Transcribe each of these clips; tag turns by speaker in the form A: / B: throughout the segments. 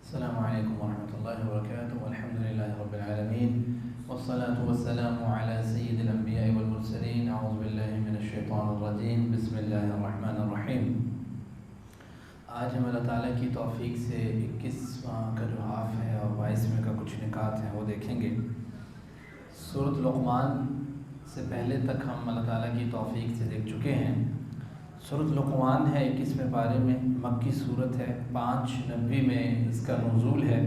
A: السلام علیکم ورحمۃ اللہ وبرکاتہ الحمد للہ رب العالمین والصلاة والسلام علی سید الانبیاء والمرسلین اعوذ باللہ من الشیطان الرجیم بسم اللہ الرحمن الرحیم۔ آج ہم اللہ تعالیٰ کی توفیق سے 21واں کا جو ہاف ہے اور 22ویں کا کچھ نکات ہیں وہ دیکھیں گے۔ سورۃ لقمان سے پہلے تک ہم اللہ تعالیٰ کی توفیق سے دیکھ چکے ہیں۔ سورۃ لقمان ہے 21ویں پارے میں، مکی صورت ہے، 590 میں اس کا نزول ہے،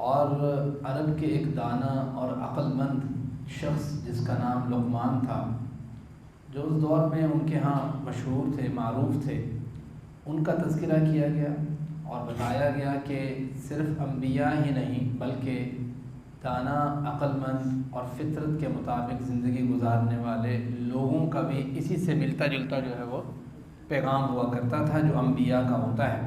A: اور عرب کے ایک دانا اور عقل مند شخص جس کا نام لقمان تھا، جو اس دور میں ان کے ہاں مشہور تھے، معروف تھے، ان کا تذکرہ کیا گیا اور بتایا گیا کہ صرف انبیاء ہی نہیں بلکہ دانا، عقل مند اور فطرت کے مطابق زندگی گزارنے والے لوگوں کا بھی اسی سے ملتا جلتا جو ہے وہ پیغام ہوا کرتا تھا جو انبیاء کا ہوتا ہے۔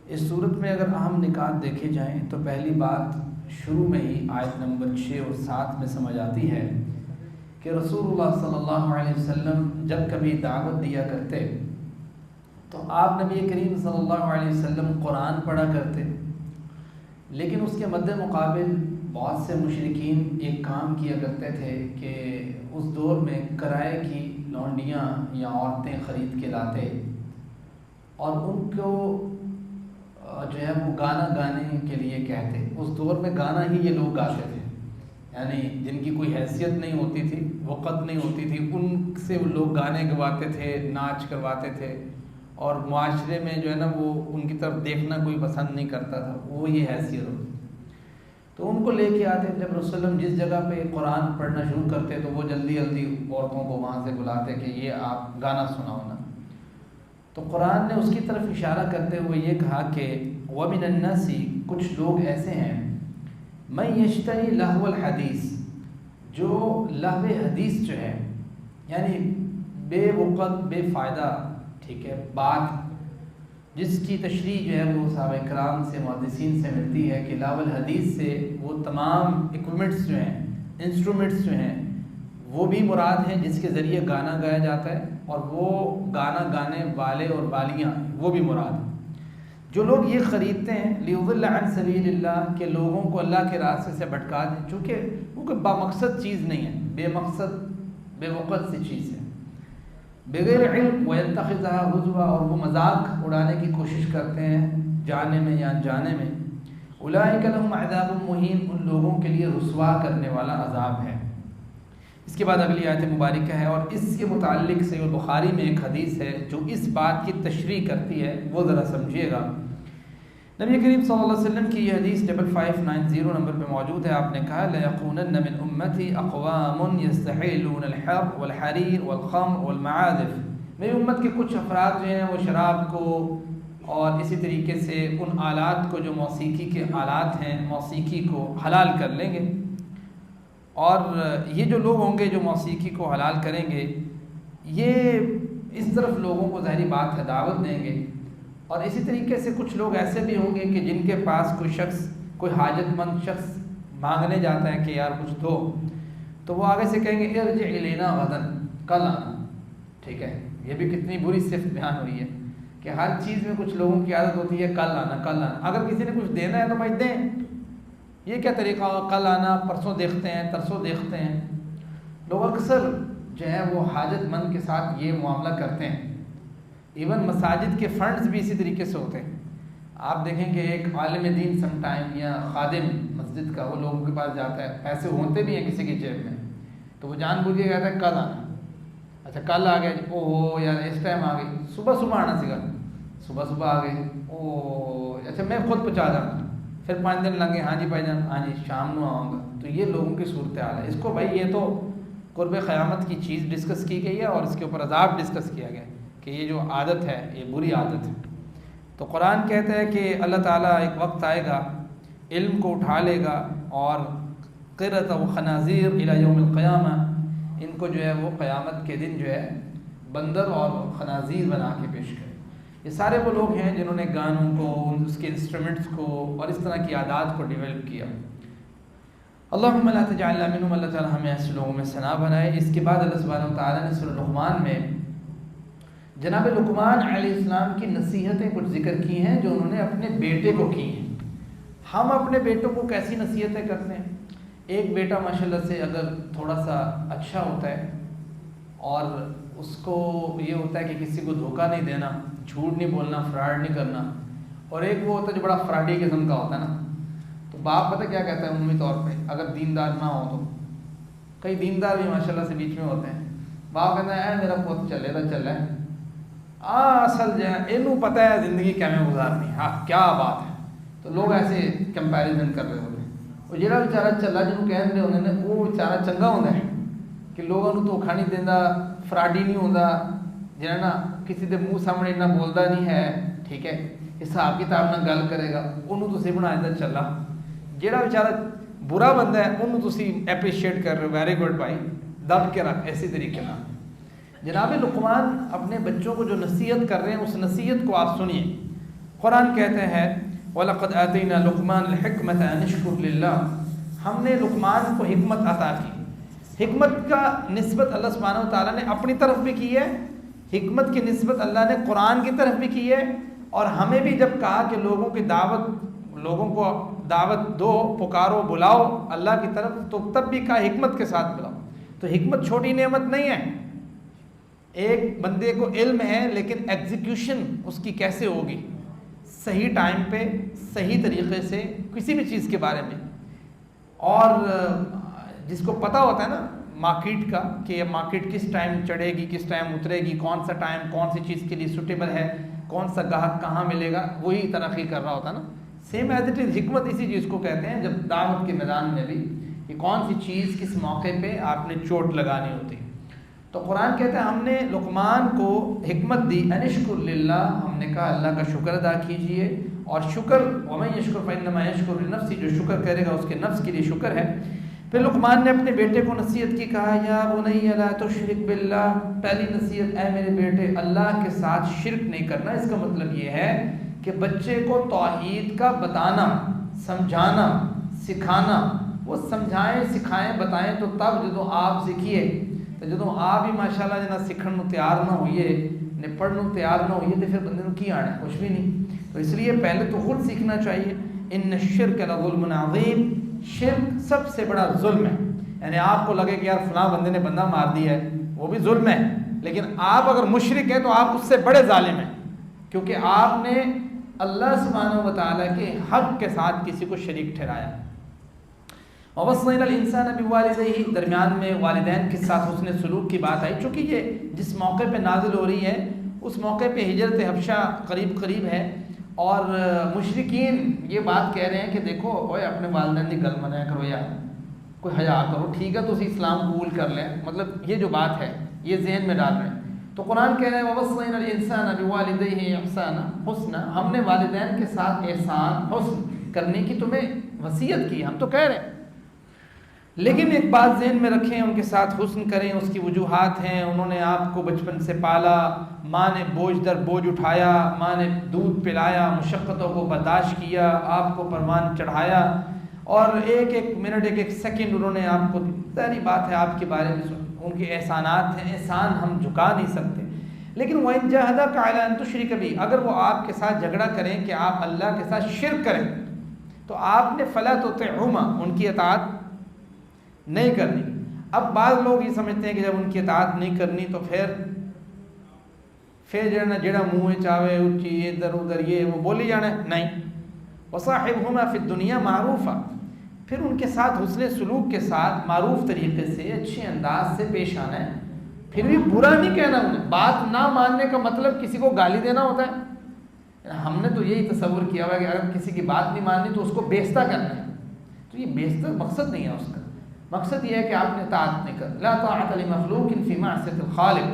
A: اس صورت میں اگر اہم نکات دیکھے جائیں تو پہلی بات شروع میں ہی آیت نمبر 6 اور 7 میں سمجھ آتی ہے کہ رسول اللہ صلی اللہ علیہ وسلم جب کبھی دعوت دیا کرتے تو آپ نبی کریم صلی اللہ علیہ وسلم قرآن پڑھا کرتے، لیکن اس کے مد مقابل بہت سے مشرکین ایک کام کیا کرتے تھے کہ اس دور میں کرائے کی لونڈیاں یا عورتیں خرید کے لاتے اور ان کو جو ہے وہ گانا گانے کے لیے کہتے۔ اس دور میں گانا ہی یہ لوگ گاتے تھے، یعنی جن کی کوئی حیثیت نہیں ہوتی تھی، وقت نہیں ہوتی تھی، ان سے وہ لوگ گانے گواتے تھے، ناچ کرواتے تھے، اور معاشرے میں جو ہے نا وہ ان کی طرف دیکھنا کوئی پسند نہیں کرتا تھا، وہ یہ حیثیت ہوتی۔ تو ان کو لے کے آتے، جب رسول اللہ جس جگہ پہ قرآن پڑھنا شروع کرتے تو وہ جلدی جلدی عورتوں کو وہاں سے بلاتے کہ یہ آپ گانا سناؤ نا۔ تو قرآن نے اس کی طرف اشارہ کرتے ہوئے یہ کہا کہ وَمِنَ النَّاسِ، کچھ لوگ ایسے ہیں، مَن يَشْتَرِي لَهْوَ الْحَدِيث، جو لہو حدیث جو ہے یعنی بے وقت بے فائدہ، ٹھیک ہے، بات جس کی تشریح جو ہے وہ صحابہ کرام سے، محدثین سے ملتی ہے کہ لہو الحدیث سے وہ تمام ایکوپمنٹس جو ہیں، انسٹرومنٹس جو ہیں وہ بھی مراد ہیں جس کے ذریعے گانا گایا جاتا ہے، اور وہ گانا گانے والے اور بالیاں وہ بھی مراد ہیں۔ جو لوگ یہ خریدتے ہیں لیضل عن سبیل اللہ، کہ لوگوں کو اللہ کے راستے سے بھٹکا دیں، چونکہ وہ کوئی بامقصد چیز نہیں ہے، بے مقصد بے وقت سی چیز ہے، بغیر علم وَيَتَّخِذَهَا هُزُوًا، اور وہ مذاق اڑانے کی کوشش کرتے ہیں جانے میں یا انجانے میں۔ أُولَٰئِكَ لَهُمْ عَذَابٌ مُّهِينٌ، ان لوگوں کے لیے رسوا کرنے والا عذاب ہے۔ اس کے بعد اگلی آیت مبارکہ ہے، اور اس کے متعلق صحیح بخاری میں ایک حدیث ہے جو اس بات کی تشریح کرتی ہے، وہ ذرا سمجھیے گا۔ نبی کریم صلی اللہ علیہ وسلم کی یہ حدیث 5590 نمبر پہ موجود ہے۔ آپ نے کہا لَيَكُونَنَّ مِنْ أُمَّتِي أَقْوَامٌ يَسْتَحِلُّونَ الْحَرَّ وَالْحَرِيرَ وَالْخَمْرَ وَالْمَعَازِفَ، میری امت کے کچھ افراد جو ہیں وہ شراب کو اور اسی طریقے سے ان آلات کو جو موسیقی کے آلات ہیں، موسیقی کو حلال کر لیں گے، اور یہ جو لوگ ہوں گے جو موسیقی کو حلال کریں گے، یہ اس طرف لوگوں کو ظاہری بات ہے دعوت دیں گے، اور اسی طریقے سے کچھ لوگ ایسے بھی ہوں گے کہ جن کے پاس کوئی شخص، کوئی حاجت مند شخص مانگنے جاتا ہے کہ یار کچھ دو، تو وہ آگے سے کہیں گے ارجع الینا غداً، کل آنا، ٹھیک ہے۔ یہ بھی کتنی بری صفت بیان ہوئی ہے کہ ہر چیز میں کچھ لوگوں کی عادت ہوتی ہے کل آنا کل آنا، اگر کسی نے کچھ دینا ہے تو بھائی دیں، یہ کیا طریقہ ہو، کل آنا، پرسوں دیکھتے ہیں، ترسوں دیکھتے ہیں۔ لوگ اکثر جو ہے وہ حاجت مند کے ساتھ یہ معاملہ کرتے ہیں۔ ایون مساجد کے فنڈز بھی اسی طریقے سے ہوتے ہیں۔ آپ دیکھیں کہ ایک عالم دین سم ٹائم یا خادم مسجد کا وہ لوگوں کے پاس جاتا ہے، پیسے ہوتے بھی ہیں کسی کی جیب میں، تو وہ جان بوجھ کے کہتا ہے کل آنا، اچھا کل آ گیا، او ہو یار اس ٹائم آ گئی، صبح صبح آنا سکھا، صبح صبح آ گئے، او اچھا میں خود پہنچا جاؤں گا، پھر 5 دن لگے، ہاں جی بھائی جان، ہاں جی شام کو آؤں گا۔ تو یہ لوگوں کی صورتحال ہے۔ اس کو بھائی یہ تو قرب قیامت کی چیز ڈسکس کی گئی ہے، اور اس کے اوپر عذاب ڈسکس کیا گیا کہ یہ جو عادت ہے یہ بری عادت ہے۔ تو قرآن کہتا ہے کہ اللہ تعالیٰ ایک وقت آئے گا، علم کو اٹھا لے گا، اور قرۃ و خنازیر الی یوم القیامہ، ان کو جو ہے وہ قیامت کے دن جو ہے بندر اور خنازیر بنا کے پیش کرے۔ یہ سارے وہ لوگ ہیں جنہوں نے گانوں کو، اس کے انسٹرومنٹس کو اور اس طرح کی عادات کو ڈیولپ کیا۔ اللہم لا تجعلنا منہم، اللہ تعالیٰ ہمیں ایسے لوگوں میں سے نہ بنائے۔ اس کے بعد اللہ سبحانہ و تعالیٰ نے سورۃ لقمان میں جناب لقمان علیہ السلام کی نصیحتیں کچھ ذکر کی ہیں جو انہوں نے اپنے بیٹے کو کی ہیں۔ ہم اپنے بیٹوں کو کیسی نصیحتیں کرتے ہیں؟ ایک بیٹا ماشاءاللہ سے اگر تھوڑا سا اچھا ہوتا ہے اور اس کو یہ ہوتا ہے کہ کسی کو دھوکہ نہیں دینا، جھوٹ نہیں بولنا، فراڈ نہیں کرنا، اور ایک وہ ہوتا ہے جو بڑا فراڈی قسم کا ہوتا ہے نا، تو باپ پتہ کیا کہتا ہے عمومی طور پہ اگر دیندار نہ ہو تو، کئی دیندار بھی ماشاءاللہ سے بیچ میں ہوتے ہیں، باپ کہتا ہے اے میرا پوت چلے تو چل ہے اصل جو ہے اینوں پتہ ہے زندگی کیویں گزارنی، ہاں کیا بات ہے، تو لوگ ایسے کمپیریزن کر رہے ہوتے ہیں۔ وہ جہاں بیچارہ چلا جنوں کہہ رہے ہوتے ہیں وہ بیچارہ چنگا ہوتا ہے کہ لوگوں کو دھوکھا نہیں دینا، فراڈی نہیں ہوتا، جہاں نا کسی کے منہ سامنے اتنا بولتا نہیں ہے، ٹھیک ہے، حساب کتاب نہ گل کرے گا، انہوں تسی بنا دیتا چلا۔ جہاں بیچارہ برا بندہ ہے انہوں تسی اپریشیٹ کر رہے ہو، ویری گڈ بھائی، دب کے رکھ، ایسی طریقے نہ۔ جناب لقمان اپنے بچوں کو جو نصیحت کر رہے ہیں اس نصیحت کو آپ سنیے۔ قرآن کہتے ہیں وَلَقَدْ آتَيْنَا لُقْمَانَ الْحِكْمَةَ أَنِ اشْكُرْ لِلَّهِ، ہم نے لقمان کو حکمت عطا کی۔ حکمت کا نسبت اللہ سبحانہ وتعالیٰ نے اپنی طرف بھی کی ہے، حکمت کی نسبت اللہ نے قرآن کی طرف بھی کی ہے، اور ہمیں بھی جب کہا کہ لوگوں کو دعوت دو، پکارو، بلاؤ اللہ کی طرف، تو تب بھی کہا حکمت کے ساتھ بلاؤ۔ تو حکمت چھوٹی نعمت نہیں ہے۔ ایک بندے کو علم ہے لیکن ایگزیکیوشن اس کی کیسے ہوگی، صحیح ٹائم پہ صحیح طریقے سے کسی بھی چیز کے بارے میں، اور جس کو پتہ ہوتا ہے نا مارکیٹ کا کہ یہ مارکیٹ کس ٹائم چڑھے گی، کس ٹائم اترے گی، کون سا ٹائم کون سی چیز کے لیے سوٹیبل ہے، کون سا گاہک کہاں ملے گا، وہی ترقی کر رہا ہوتا ہے نا۔ سیم ایز اٹ از حکمت اسی چیز کو کہتے ہیں، جب دعوت کے میدان میں بھی کہ کون سی چیز کس موقع پہ آپ نے چوٹ لگانی ہوتی۔ تو قرآن کہتا ہے ہم نے لقمان کو حکمت دی، ان اشکر للہ، ہم نے کہا اللہ کا شکر ادا کیجئے، اور شکر ومن یشکر فانما یشکر لنفسہ، جو شکر کرے گا اس کے نفس کے لیے شکر ہے۔ پھر لقمان نے اپنے بیٹے کو نصیحت کی، کہا یا بنی لا تشرک باللہ، پہلی نصیحت اے میرے بیٹے اللہ کے ساتھ شرک نہیں کرنا۔ اس کا مطلب یہ ہے کہ بچے کو توحید کا بتانا، سمجھانا، سکھانا، وہ سمجھائیں سکھائیں بتائیں تو تب جدوں آپ سیکھیے، تو جدوں آپ ہی ماشاءاللہ جنا سیکھن نو تیار نہ ہوئیے، نپڑھ نو تیار نہ ہوئیے، تو پھر بندے نو کی آنا ہے، کچھ بھی نہیں۔ تو اس لیے پہلے تو خود سیکھنا چاہیے۔ ان الشرک لظلم عظیم، شرک سب سے بڑا ظلم ہے۔ یعنی آپ کو لگے کہ یار فلاں بندے نے بندہ مار دیا ہے، وہ بھی ظلم ہے، لیکن آپ اگر مشرک ہیں تو آپ اس سے بڑے ظالم ہیں، کیونکہ آپ نے اللہ سبحانہ وتعالیٰ کے حق کے ساتھ کسی کو شریک ٹھہرایا۔ وَوَصَّيْنَا الْإِنسَانَ بِوَالِدَيْهِ، درمیان میں والدین کے ساتھ حسن سلوک کی بات آئی، چونکہ یہ جس موقع پہ نازل ہو رہی ہے اس موقع پہ ہجرت حبشہ قریب ہے، اور مشرکین یہ بات کہہ رہے ہیں کہ دیکھو اوے اپنے والدین کی گل منایا کرو یار، کوئی حیا کرو، ٹھیک ہے تو اسی اسلام قبول کر لیں، مطلب یہ جو بات ہے یہ ذہن میں ڈال رہے ہیں۔ تو قرآن کہہ رہے ہیں وَوَصَّيْنَا الْإِنسَانَ بِوَالِدَيْهِ إِحْسَانًا حسنا، ہم نے والدین کے ساتھ احسان حسن کرنے کی تمہیں وصیت کی، ہم تو کہہ رہے ہیں، لیکن ایک بات ذہن میں رکھیں، ان کے ساتھ حسن کریں، اس کی وجوہات ہیں۔ انہوں نے آپ کو بچپن سے پالا، ماں نے بوجھ در بوجھ اٹھایا، ماں نے دودھ پلایا، مشقتوں کو برداشت کیا، آپ کو پروان چڑھایا، اور ایک ایک منٹ ایک ایک سیکنڈ انہوں نے آپ کو، ظاہری بات ہے آپ کے بارے میں ان کے احسانات ہیں، احسان ہم جھکا نہیں سکتے، لیکن وَإِن جَاهَدَاكَ عَلَىٰ أَن تُشْرِكَ بِي، اگر وہ آپ کے ساتھ جھگڑا کریں کہ آپ اللہ کے ساتھ شرک کریں، تو آپ نے فَلَا تُطِعْهُمَا، ان کی اطاعت نہیں کرنی۔ اب بعض لوگ یہ سمجھتے ہیں کہ جب ان کی اطاعت نہیں کرنی تو پھر جڑا منہ چاہے اچھی ادھر ادھر یہ وہ بولی جانا ہے، نہیں۔ وَصَاحِبْهُمَا فِي الدُّنْيَا مَعْرُوفًا، پھر ان کے ساتھ حسن سلوک کے ساتھ معروف طریقے سے اچھے انداز سے پیش آنا ہے، پھر بھی برا نہیں کہنا انہیں۔ بات نہ ماننے کا مطلب کسی کو گالی دینا ہوتا ہے؟ ہم نے تو یہی تصور کیا ہوا ہے کہ اگر کسی کی بات نہیں ماننی تو اس کو بیزتا کرنا ہے، تو یہ بیزتا مقصد نہیں ہے اس کا، مقصد یہ ہے کہ آپ نے اطاعت نہیں کر، لا طاعۃ لمخلوق فی معصیۃ الخالق،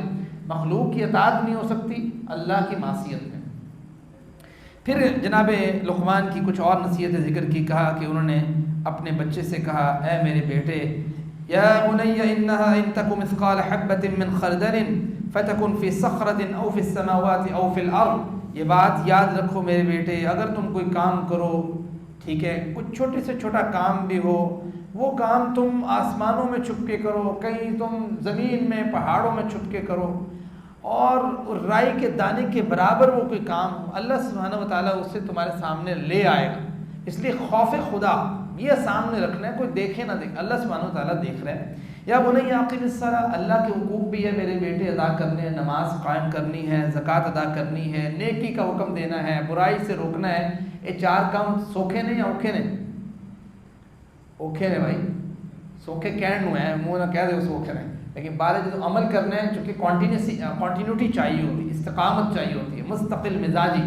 A: مخلوق کی اطاعت نہیں ہو سکتی اللہ کی معصیت میں۔ پھر جناب لقمان کی کچھ اور نصیحتیں ذکر کی، کہا کہ انہوں نے اپنے بچے سے کہا اے میرے بیٹے، یا بنی انہا ان تک مثقال حبۃ من خردل فتکن فی صخرۃ او فی السماوات او فی الارض، یہ بات یاد رکھو میرے بیٹے، اگر تم کوئی کام کرو، ٹھیک ہے، کچھ چھوٹے سے چھوٹا کام بھی ہو، وہ کام تم آسمانوں میں چھپ کے کرو، کہیں تم زمین میں پہاڑوں میں چھپ کے کرو، اور رائی کے دانے کے برابر وہ کوئی کام ہو، اللہ سبحانہ و تعالیٰ اسے تمہارے سامنے لے آئے گا. اس لیے خوف خدا یہ سامنے رکھنا ہے، کوئی دیکھے نہ دیکھے، اللہ سبحانہ و تعالیٰ دیکھ رہا ہے. یا بنی اقیم الصلاۃ، اللہ کے حقوق بھی ہے میرے بیٹے ادا کرنے ہیں، نماز قائم کرنی ہے، زکوٰۃ ادا کرنی ہے، نیکی کا حکم دینا ہے، برائی سے روکنا ہے. یہ 4 کام سوکھے نہیں یا اوکھے نے؟ اوکھے نے بھائی، سوکھے کہنے ہوئے ہیں، منہ نہ کہہ دے سوکھے نے، لیکن بارے جو عمل کرنا ہے چونکہ کنٹینیوٹی چاہیے ہوتی ہے، استقامت چاہیے ہوتی ہے، مستقل مزاجی.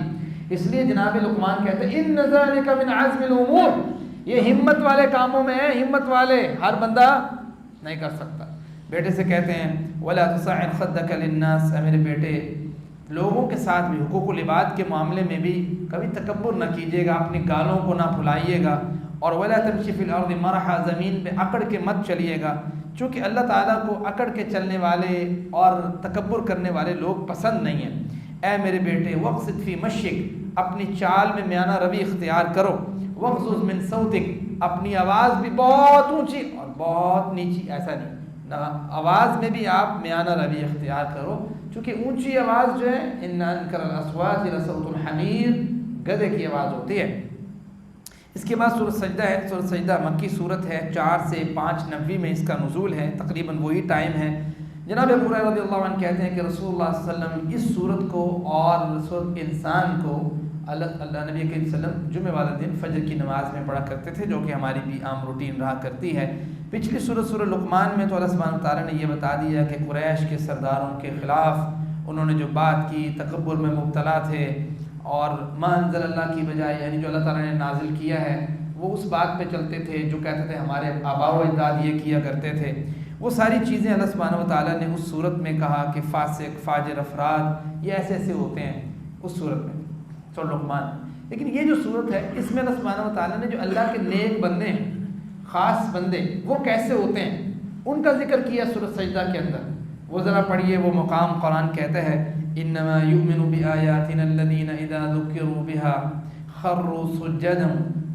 A: اس لیے جناب لقمان کہتے ہیں ان ذالک من عزم الامور، یہ ہمت والے کاموں میں ہے، ہمت والے ہر بندہ نہیں کر سکتا. بیٹے سے کہتے ہیں ولا تصعر خدک للناس، اے میرے بیٹے لوگوں کے ساتھ بھی حقوق العباد کے معاملے میں بھی کبھی تکبر نہ کیجیے گا، اپنی گالوں کو نہ پھلائیے گا. اور ولا تمشی فی الارض مرحا، زمین پہ اکڑ کے مت چلیے گا، چونکہ اللہ تعالیٰ کو اکڑ کے چلنے والے اور تکبر کرنے والے لوگ پسند نہیں ہیں. اے میرے بیٹے وقصد فی مشک، اپنی چال میں میانہ روی اختیار کرو. وغضض من صوتک، اپنی آواز بھی بہت اونچی اور بہت نیچی ایسا نہیں، آواز میں بھی آپ میانہ روی اختیار کرو، چونکہ اونچی آواز جو ہے ان انکر الاصوات لصوت الحمیر، گدھے کی آواز ہوتی ہے. اس کے بعد سورۃ سجدہ ہے. سورۃ سجدہ مکی صورت ہے، 4 سے 590 میں اس کا نزول ہے، تقریباً وہی ٹائم ہے. جناب ابو ہریرہ رضی اللہ عنہ کہتے ہیں کہ رسول اللہ صلی اللہ علیہ وسلم اس صورت کو اور صورت انسان کو اللہ نبی کریم صلی اللہ علیہ وسلم جمعہ والے دن فجر کی نماز میں پڑھا کرتے تھے، جو کہ ہماری بھی عام روٹین رہا کرتی ہے. پچھلی سورۃ لقمان میں تو اللہ سبحانہ و تعالیٰ نے یہ بتا دیا کہ قریش کے سرداروں کے خلاف انہوں نے جو بات کی، تکبر میں مبتلا تھے، اور ما انزل اللہ کی بجائے یعنی جو اللہ تعالیٰ نے نازل کیا ہے وہ اس بات پہ چلتے تھے جو کہتے تھے ہمارے آباء و اجداد یہ کیا کرتے تھے. وہ ساری چیزیں اللہ سبحانہ و تعالیٰ نے اس صورت میں کہا کہ فاسق فاجر افراد یہ ایسے ایسے ہوتے ہیں اس صورت میں سورۃ لقمان. لیکن یہ جو صورت ہے اس میں اللہ سبحانہ و تعالیٰ نے جو اللہ کے نیک بندے ہیں، خاص بندے، وہ کیسے ہوتے ہیں ان کا ذکر کیا سورۃ سجدہ کے اندر. وہ ذرا پڑھیے وہ مقام. قرآن کہتا ہے انما یؤمن بآیاتنا الذین اذا ذکروا بها خروا سجدا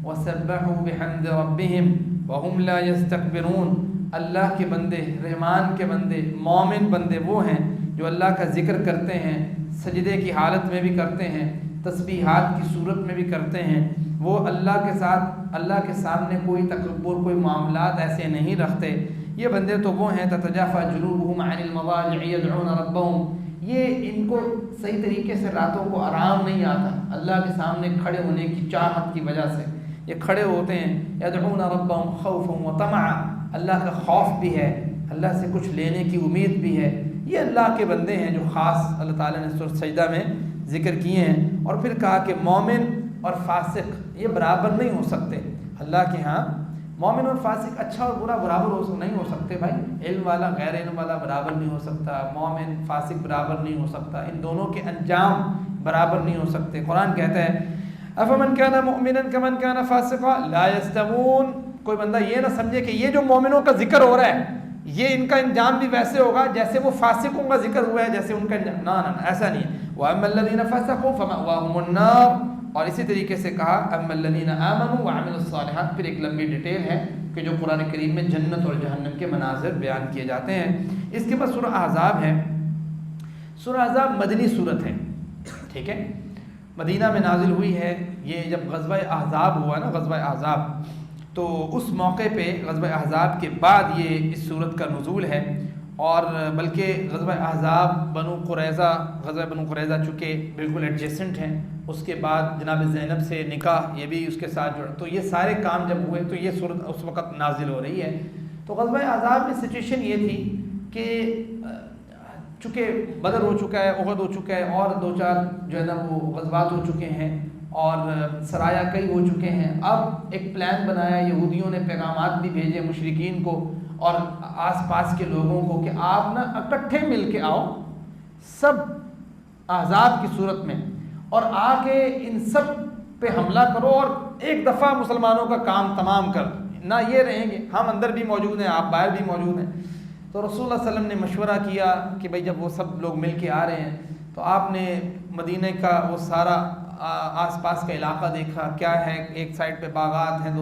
A: وسبحوا بحمد ربهم وهم لا يستكبرون. اللہ کے بندے، رحمان کے بندے، مومن بندے وہ ہیں جو اللہ کا ذکر کرتے ہیں، سجدے کی حالت میں بھی کرتے ہیں، تسبیحات کی صورت میں بھی کرتے ہیں. وہ اللہ کے ساتھ اللہ کے سامنے کوئی تکبر، کوئی معاملات ایسے نہیں رکھتے. یہ بندے تو وہ ہیں تتجافى جنوبهم عن المضاجع يدعون ربهم، یہ ان کو صحیح طریقے سے راتوں کو آرام نہیں آتا اللہ کے سامنے کھڑے ہونے کی چاہت کی وجہ سے. یہ کھڑے ہوتے ہیں يدعون ربهم خوفا وطمعا، اللہ کا خوف بھی ہے، اللہ سے کچھ لینے کی امید بھی ہے. یہ اللہ کے بندے ہیں جو خاص اللہ تعالیٰ نے سورۃ سجدہ میں ذکر کیے ہیں. اور پھر کہا کہ مومن اور فاسق یہ برابر نہیں ہو سکتے اللہ کے ہاں. مومن اور فاسق اچھا اور برا برابر نہیں ہو سکتے بھائی. علم والا غیر علم والا برابر نہیں ہو سکتا، مومن فاسق برابر نہیں ہو سکتا، ان دونوں کے انجام برابر نہیں ہو سکتے. قرآن کہتا ہے افمن کان مؤمنا کمن کان فاسقا لا یستوون. کوئی بندہ یہ نہ سمجھے کہ یہ جو مومنوں کا ذکر ہو رہا ہے یہ ان کا انجام بھی ویسے ہوگا جیسے وہ فاسقوں کا ذکر ہوا ہے، جیسے ان کا انجام. نہ ایسا نہیں ہے. وَأَمَّا الَّذِينَ فَسَقُوا فَمَأْوَاهُمُ النَّارُ. اور اسی طریقے سے کہا اَمَّا الَّذِينَ آمَنُوا وَعَمِلُوا الصَّالِحَاتِ. پھر ایک لمبی ڈیٹیل ہے کہ جو قرآن کریم میں جنت اور جہنم کے مناظر بیان کیے جاتے ہیں. اس کے بعد سورہ احزاب ہے. سورہ احزاب مدنی صورت ہے، ٹھیک ہے، مدینہ میں نازل ہوئی ہے. یہ جب غزوہ احزاب ہوا نا، غزوہ احزاب، تو اس موقع پہ غزوہ احزاب کے بعد یہ اس صورت کا نزول ہے. اور بلکہ غزوہ احزاب غزوہ بنو قریظہ چونکہ بالکل ایڈجسنٹ ہیں، اس کے بعد جناب زینب سے نکاح یہ بھی اس کے ساتھ جڑا، تو یہ سارے کام جب ہوئے تو یہ صورت اس وقت نازل ہو رہی ہے. تو غزوہ احزاب میں سچویشن یہ تھی کہ چونکہ بدر ہو چکا ہے، احد ہو چکا ہے، اور 2-4 جو ہے نا وہ غزوات ہو چکے ہیں، اور سرایا کئی ہو چکے ہیں. اب ایک پلان بنایا، یہودیوں نے پیغامات بھی بھیجے مشرکین کو اور آس پاس کے لوگوں کو کہ آپ نا اکٹھے مل کے آؤ سب احزاب کی صورت میں، اور آ کے ان سب پہ حملہ کرو اور ایک دفعہ مسلمانوں کا کام تمام کر. نہ یہ رہیں گے ہم اندر بھی موجود ہیں، آپ باہر بھی موجود ہیں. تو رسول اللہ صلی اللہ علیہ وسلم نے مشورہ کیا کہ بھائی جب وہ سب لوگ مل کے آ رہے ہیں تو آپ نے مدینہ کا وہ سارا آس پاس کا علاقہ دیکھا. کیا ہے، ایک سائڈ پہ باغات ہیں،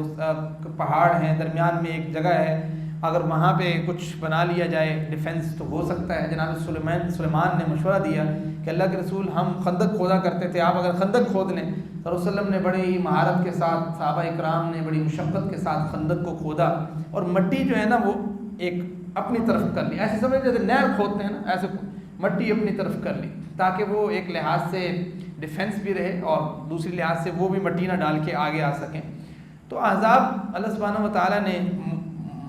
A: پہاڑ ہیں، درمیان میں ایک جگہ ہے،
B: اگر وہاں پہ کچھ بنا لیا جائے ڈیفنس تو ہو سکتا ہے. جناب سلیمان نے مشورہ دیا کہ اللہ کے رسول ہم خندق کھودا کرتے تھے, آپ اگر خندق کھود لیں. تو رسول اللہ وسلم نے بڑے ہی مہارت کے ساتھ, صحابہ اکرام نے بڑی مشقت کے ساتھ خندق کو کھودا اور مٹی جو ہے نا وہ ایک اپنی طرف کر لی. ایسے سمجھ جیسے نہر کھودتے ہیں نا, ایسے مٹی اپنی طرف کر لی تاکہ وہ ایک لحاظ سے ڈیفنس بھی رہے اور دوسری لحاظ سے وہ بھی مٹی نہ ڈال کے آگے آ سکیں. تو احزاب اللہ سبحانہ و تعالیٰ نے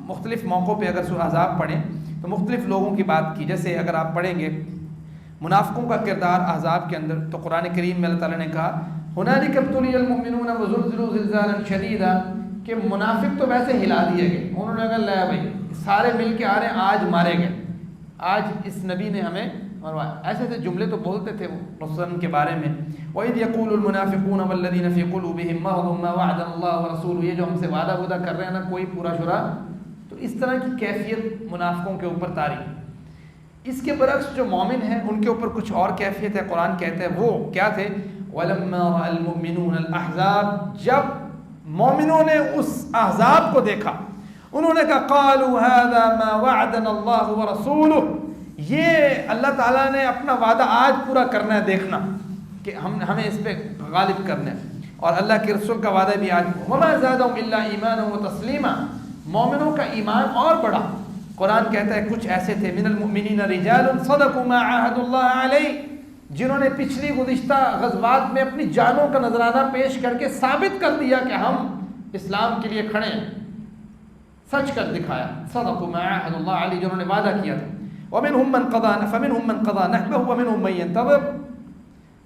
B: مختلف موقعوں پہ اگر سورہ احزاب پڑھیں تو مختلف لوگوں کی بات کی. جیسے اگر آپ پڑھیں گے منافقوں کا کردار احزاب کے اندر تو قرآن کریم میں اللہ تعالیٰ نے کہا هنالک ابتلی المؤمنون وزلزلوا زلزالا شدیدا کہ منافق تو ویسے ہلا دیے گئے, انہوں نے کہا لے بھائی سارے مل کے آ رہے ہیں, آج مارے گئے, آج اس نبی نے ہمیں مروایا. ایسے ایسے جملے تو بولتے تھے وہ رسول کے بارے میں. وَإِذْ يَقُولُ الْمُنَافِقُونَ وَالَّذِينَ فِي قُلُوبِهِم مَّرَضٌ مَّا وَعَدَنَا اللَّهُ وَرَسُولُهُ, یہ جو ہم سے وعدہ کر رہے ہیں نا کوئی پورا شورا. تو اس طرح کی کیفیت منافقوں کے اوپر طاری. اس کے برعکس جو مومن ہیں ان کے اوپر کچھ اور کیفیت ہے. قرآن کہتا ہے وہ کیا تھے, وَلَمَّا رَأَى الْمُؤْمِنُونَ الْأَحْزَابَ, جب مومنوں نے اس احزاب کو دیکھا انہوں نے کہا قَالُوا هَذَا مَا وَعَدَنَا اللَّهُ وَرَسُولُهُ, یہ اللہ تعالیٰ نے اپنا وعدہ آج پورا کرنا ہے, دیکھنا کہ ہمیں اس پہ غالب کرنا ہے, اور اللہ کے رسول کا وعدہ بھی آج. وَمَا زَادَهُمْ إِلَّا إِيمَانًا وَتَسْلِيمًا, مومنوں کا ایمان اور بڑھا. قرآن کہتا ہے کچھ ایسے تھے من المؤمنین رجال صدقوا ما عاهدوا اللہ علیہ, جنہوں نے پچھلی گزشتہ غزوات میں اپنی جانوں کا نذرانہ پیش کر کے ثابت کر دیا کہ ہم اسلام کے لیے کھڑے ہیں, سچ کر دکھایا. صدقوا ما عاهدوا اللہ علیہ, جنہوں نے وعدہ کیا تھا. ومنهم من قضى فمنهم من قضى نحبه ومنهم من ينتظر,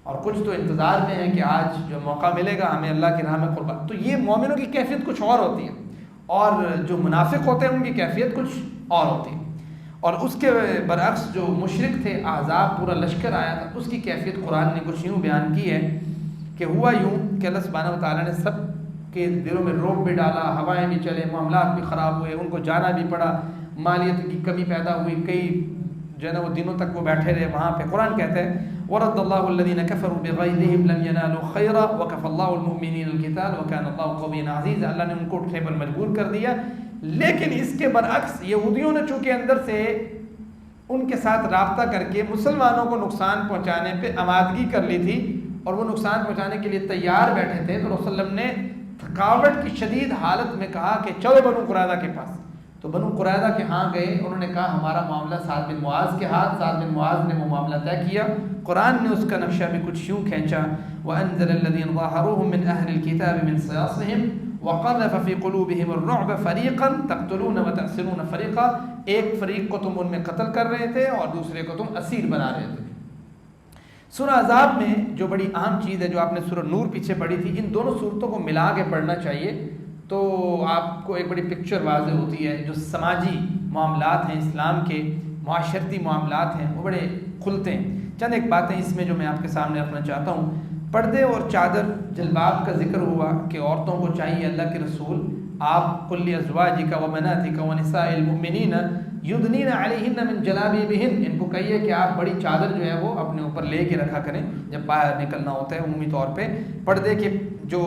B: اور کچھ تو انتظار میں ہیں کہ آج جو موقع ملے گا ہمیں اللہ کی راہ میں قربان. تو یہ مومنوں کی کیفیت کچھ اور ہوتی ہے, اور جو منافق ہوتے ہیں ان کی کیفیت کچھ اور ہوتی ہے. اور اس کے برعکس جو مشرک تھے, احزاب پورا لشکر آیا تھا, اس کی کیفیت قرآن نے کچھ یوں بیان کی ہے کہ ہوا یوں کہ اللہ سبحانہ و تعالیٰ نے سب کے دلوں میں رعب بھی ڈالا, ہوائیں بھی چلے, معاملات بھی خراب ہوئے, ان کو جانا بھی پڑا, مالیت کی کمی پیدا ہوئی, کئی جو ہے نا وہ دنوں تک وہ بیٹھے رہے وہاں پہ. قرآن کہتا ہے وَرَدَّ اللَّهُ الَّذِينَ كَفَرُوا بِغَيْظِهِمْ لَمْ يَنَالُوا خَيْرًا وَكَفَى اللَّهُ الْمُؤْمِنِينَ الْقِتَالَ وَكَانَ اللَّهُ قَوِيًّا عَزِيزًا, اللہ نے ان کو اٹھنے پر مجبور کر دیا. لیکن اس کے برعکس یہودیوں نے چونکہ اندر سے ان کے ساتھ رابطہ کر کے مسلمانوں کو نقصان پہنچانے پہ آمادگی کر لی تھی اور وہ نقصان پہنچانے کے لیے تیار بیٹھے تھے, تو رسول اللہ نے تھکاوٹ کی شدید حالت میں کہا کہ چلو بنو قریظہ کے پاس. تو بنو قریظہ کے ہاں گئے, انہوں نے کہا ہمارا معاملہ سعد بن معاذ کے ہاتھ. سعد بن معاذ نے وہ معاملہ طے کیا. قرآن نے اس کا نقشہ بھی کچھ یوں کھینچا وَأَنزَلَ الَّذِينَ ظَاهَرُوهُم مِّنْ أَهْلِ الْكِتَابِ مِنْ صَيَاصِهِمْ وَقَذَفَ فِي قُلُوبِهِمُ الرُّعْبَ فَرِيقًا تَقْتُلُونَ وَتَأْسِرُونَ فَرِيقًا, ایک فریق کو تم ان میں قتل کر رہے تھے اور دوسرے کو تم اسیر بنا رہے تھے. سورہ احزاب میں جو بڑی اہم چیز ہے جو آپ نے سورہ نور پیچھے پڑھی تھی, ان دونوں صورتوں کو ملا کے پڑھنا چاہیے تو آپ کو ایک بڑی پکچر واضح ہوتی ہے. جو سماجی معاملات ہیں, اسلام کے معاشرتی معاملات ہیں, وہ بڑے کھلتے ہیں. چند ایک باتیں اس میں جو میں آپ کے سامنے رکھنا چاہتا ہوں. پردے اور چادر جلباب کا ذکر ہوا کہ عورتوں کو چاہیے اللہ کے رسول آپ قل ازواجک و بناتک و نساء المؤمنین یدنین علیہن من جلابیبہن, ان کو کہیے کہ آپ بڑی چادر جو ہے وہ اپنے اوپر لے کے رکھا کریں جب باہر نکلنا ہوتا ہے. عمومی طور پہ پردے کے جو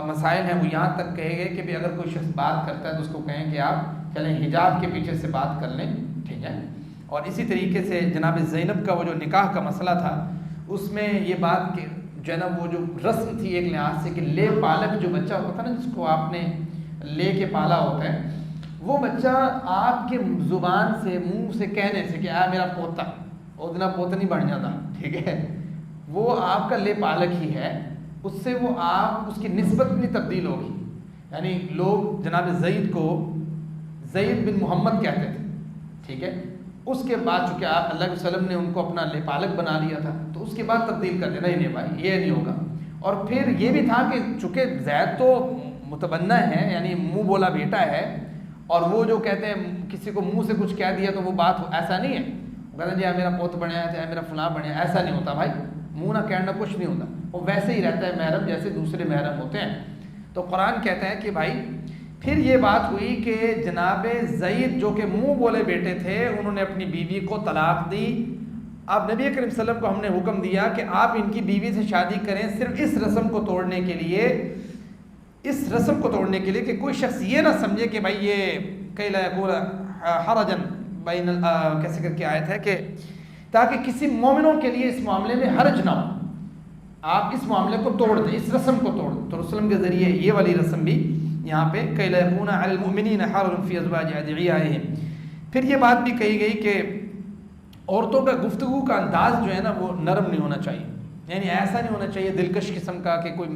B: مسائل ہیں وہ یہاں تک کہے گئے کہ اگر کوئی شخص بات کرتا ہے تو اس کو کہیں کہ آپ چلیں حجاب کے پیچھے سے بات کر لیں, ٹھیک ہے. اور اسی طریقے سے جناب زینب کا وہ جو نکاح کا مسئلہ تھا اس میں یہ بات کہ جو ہے نا وہ جو رسم تھی ایک لحاظ سے کہ لے پالک جو بچہ ہوتا تھا نا, جس کو آپ نے لے کے پالا ہوتا ہے, وہ بچہ آپ کے زبان سے منہ سے کہنے سے کہ میرا پوتا اتنا پوتا نہیں بڑھ جاتا, ٹھیک ہے, وہ آپ کا لے پالک ہی ہے. اس سے وہ آپ اس کی نسبت نہیں تبدیل ہوگی. یعنی لوگ جناب زید کو زید بن محمد کہتے تھے, ٹھیک ہے. اس کے بعد چونکہ آپ اللہ علیہ وسلم نے ان کو اپنا لے پالک بنا لیا تھا تو اس کے بعد تبدیل کر دینا, نہیں بھائی یہ نہیں ہوگا. اور پھر یہ بھی تھا کہ چونکہ زید تو متبنہ ہے یعنی منہ بولا بیٹا ہے, اور وہ جو کہتے ہیں کسی کو منہ سے کچھ کہہ دیا تو وہ بات ایسا نہیں ہے, کہتے ہیں جی میرا پوت بنیا ہے, میرا فلاں بنیا, ایسا نہیں ہوتا بھائی. منہ نہ کہنا کچھ نہیں ہوتا, وہ ویسے ہی رہتا ہے محرم جیسے دوسرے محرم ہوتے ہیں. تو قرآن کہتا ہے کہ بھائی پھر یہ بات ہوئی کہ جناب زید جو کہ منہ بولے بیٹے تھے انہوں نے اپنی بیوی کو طلاق دی. اب نبی کریم صلی اللہ علیہ وسلم کو ہم نے حکم دیا کہ آپ ان کی بیوی سے شادی کریں صرف اس رسم کو توڑنے کے لیے, اس رسم کو توڑنے کے لیے کہ کوئی شخص یہ نہ سمجھے کہ بھائی یہ کئی لا یکون حرجن بین کیسے کر کے آیت ہے کہ تاکہ کسی مومنوں کے لیے اس معاملے میں حرج نہ ہو، آپ اس معاملے کو توڑ دیں، اس رسم کو توڑ دیں. تو رسول کے ذریعے یہ والی رسم بھی یہاں پہ کئی لا یکون علی المؤمنین حرج فی ازواج ادعیائہم. پھر یہ بات بھی کہی گئی کہ عورتوں کا گفتگو کا انداز جو ہے نا وہ نرم نہیں ہونا چاہیے، یعنی ایسا نہیں ہونا چاہیے دلکش قسم کا کہ کوئی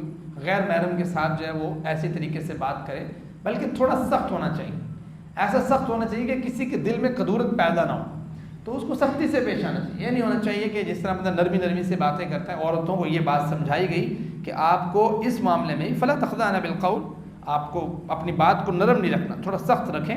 B: غیر محرم کے ساتھ جو ہے وہ ایسی طریقے سے بات کرے، بلکہ تھوڑا سخت ہونا چاہیے. ایسا سخت ہونا چاہیے کہ کسی کے دل میں کدورت پیدا نہ ہو، تو اس کو سختی سے پیش آنا چاہیے. یہ نہیں ہونا چاہیے کہ جس طرح مطلب نرمی سے باتیں کرتا ہے. عورتوں کو یہ بات سمجھائی گئی کہ آپ کو اس معاملے میں فلا تخضعن بالقول، آپ کو اپنی بات کو نرم نہیں رکھنا، تھوڑا سخت رکھیں.